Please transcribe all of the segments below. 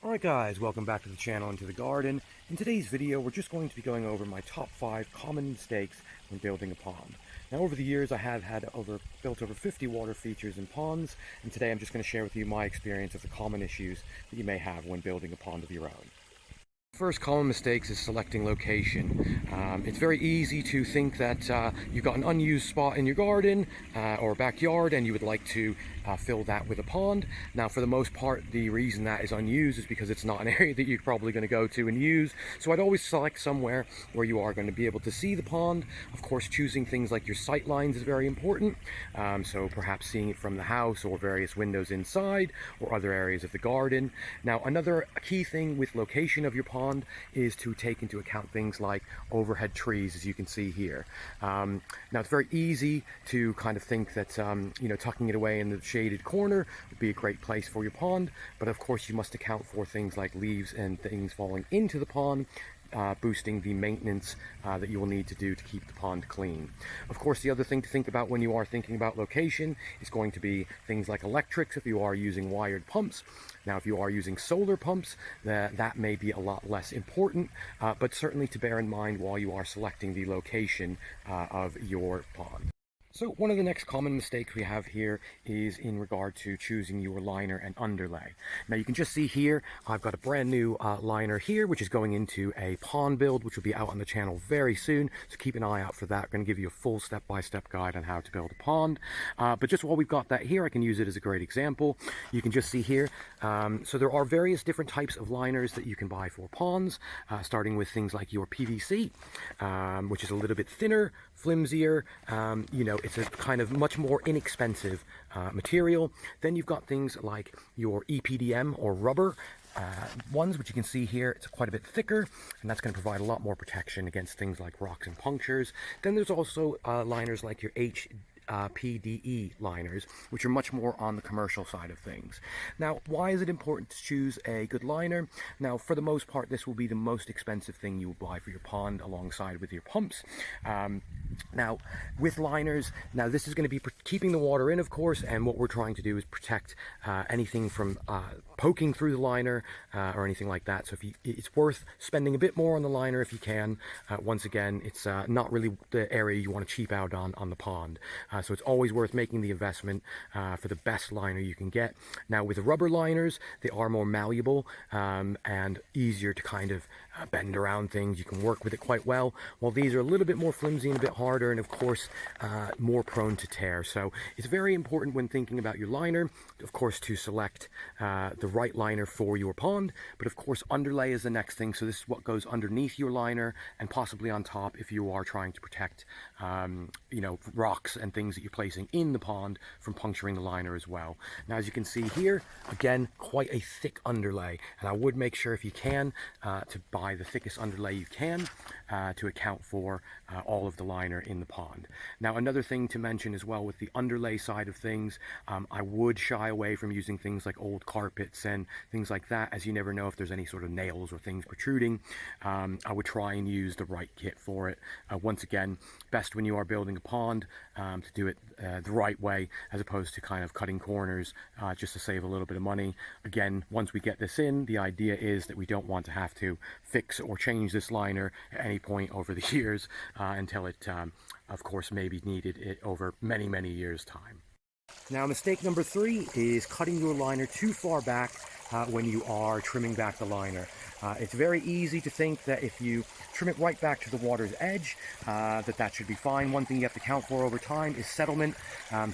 Alright guys, welcome back to the channel and to the garden. In today's video we're just going to be going over my top 5 common mistakes when building a pond. Now over the years I have built over 50 water features and ponds, and today I'm just going to share with you my experience of the common issues that you may have when building a pond of your own. First common mistakes is selecting location. It's very easy to think that you've got an unused spot in your garden or backyard and you would like to fill that with a pond. Now for the most part the reason that is unused is because it's not an area that you're probably going to go to and use. So I'd always select somewhere where you are going to be able to see the pond. Of course, choosing things like your sight lines is very important. So perhaps seeing it from the house or various windows inside or other areas of the garden. Now another key thing with location of your pond is to take into account things like overhead trees, as you can see here. Now it's very easy to kind of think that tucking it away in the shaded corner would be a great place for your pond, but of course you must account for things like leaves and things falling into the pond, boosting the maintenance that you will need to do to keep the pond clean. Of course, the other thing to think about when you are thinking about location is going to be things like electrics if you are using wired pumps. Now, if you are using solar pumps, that may be a lot less important, but certainly to bear in mind while you are selecting the location of your pond. So one of the next common mistakes we have here is in regard to choosing your liner and underlay. Now you can just see here, I've got a brand new liner here, which is going into a pond build, which will be out on the channel very soon. So keep an eye out for that. I'm going to give you a full step-by-step guide on how to build a pond. But just while we've got that here, I can use it as a great example. You can just see here, so there are various different types of liners that you can buy for ponds, starting with things like your PVC, which is a little bit thinner, flimsier, it's a kind of much more inexpensive material. Then you've got things like your EPDM or rubber ones, which you can see here. It's quite a bit thicker, and that's going to provide a lot more protection against things like rocks and punctures. Then there's also liners like your PDE liners, which are much more on the commercial side of things. Now, why is it important to choose a good liner? Now, for the most part, this will be the most expensive thing you will buy for your pond alongside with your pumps. Now, with liners, now this is going to be keeping the water in, of course, and what we're trying to do is protect anything from poking through the liner or anything like that. So it's worth spending a bit more on the liner if you can. Once again, it's not really the area you want to cheap out on the pond. So it's always worth making the investment for the best liner you can get. Now with the rubber liners, they are more malleable and easier to kind of bend around things. You can work with it quite well, while these are a little bit more flimsy and a bit harder, and of course more prone to tear. So it's very important when thinking about your liner, of course, to select the right liner for your pond. But of course underlay is the next thing. So this is what goes underneath your liner and possibly on top if you are trying to protect rocks and things that you're placing in the pond from puncturing the liner as well. Now as you can see here, again, quite a thick underlay, and I would make sure if you can to buy the thickest underlay you can to account for all of the liner in the pond. Now another thing to mention as well with the underlay side of things, I would shy away from using things like old carpets and things like that, as you never know if there's any sort of nails or things protruding. I would try and use the right kit for it. Once again, best when you are building a pond to do it the right way, as opposed to kind of cutting corners just to save a little bit of money. Again, once we get this in, the idea is that we don't want to have to fix or change this liner at any point over the years until it, of course, may be needed over many years' time. Now, mistake number 3 is cutting your liner too far back when you are trimming back the liner. It's very easy to think that if you trim it right back to the water's edge, that should be fine. One thing you have to account for over time is settlement.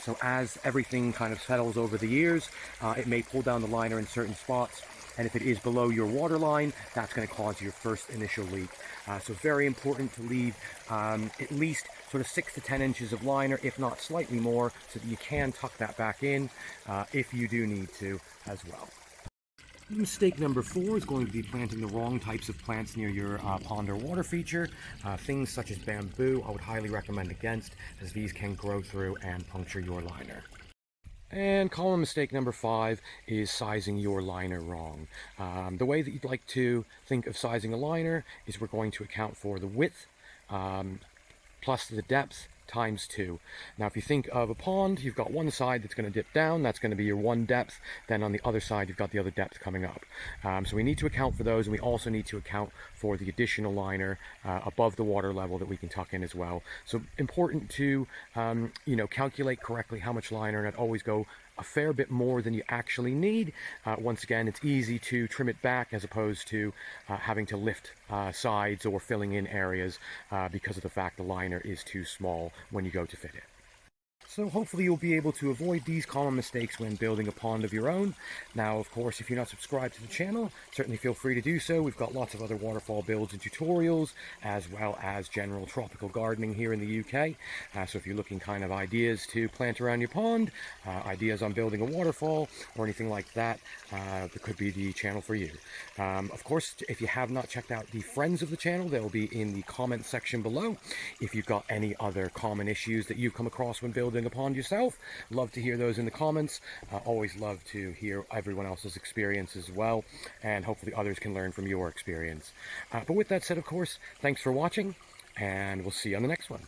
So as everything kind of settles over the years, it may pull down the liner in certain spots. And if it is below your water line, that's going to cause your first initial leak. So very important to leave at least sort of 6 to 10 inches of liner, if not slightly more, so that you can tuck that back in if you do need to as well. Mistake number 4 is going to be planting the wrong types of plants near your pond or water feature. Things such as bamboo, I would highly recommend against, as these can grow through and puncture your liner. And common mistake number 5 is sizing your liner wrong. The way that you'd like to think of sizing a liner is we're going to account for the width plus the depth times 2. Now if you think of a pond, you've got one side that's going to dip down, that's going to be your one depth, then on the other side you've got the other depth coming up. So we need to account for those, and we also need to account for the additional liner above the water level that we can tuck in as well. So important to calculate correctly how much liner, and I'd always go a fair bit more than you actually need. Once again, it's easy to trim it back as opposed to having to lift sides or filling in areas because of the fact the liner is too small when you go to fit it. So hopefully you'll be able to avoid these common mistakes when building a pond of your own. Now, of course, if you're not subscribed to the channel, certainly feel free to do so. We've got lots of other waterfall builds and tutorials, as well as general tropical gardening here in the UK. So if you're looking kind of ideas to plant around your pond, ideas on building a waterfall, or anything like that, that could be the channel for you. Of course, if you have not checked out the friends of the channel, they'll be in the comment section below. If you've got any other common issues that you've come across when building a pond yourself, love to hear those in the comments. Always love to hear everyone else's experience as well, and hopefully others can learn from your experience. But with that said, of course, thanks for watching, and we'll see you on the next one.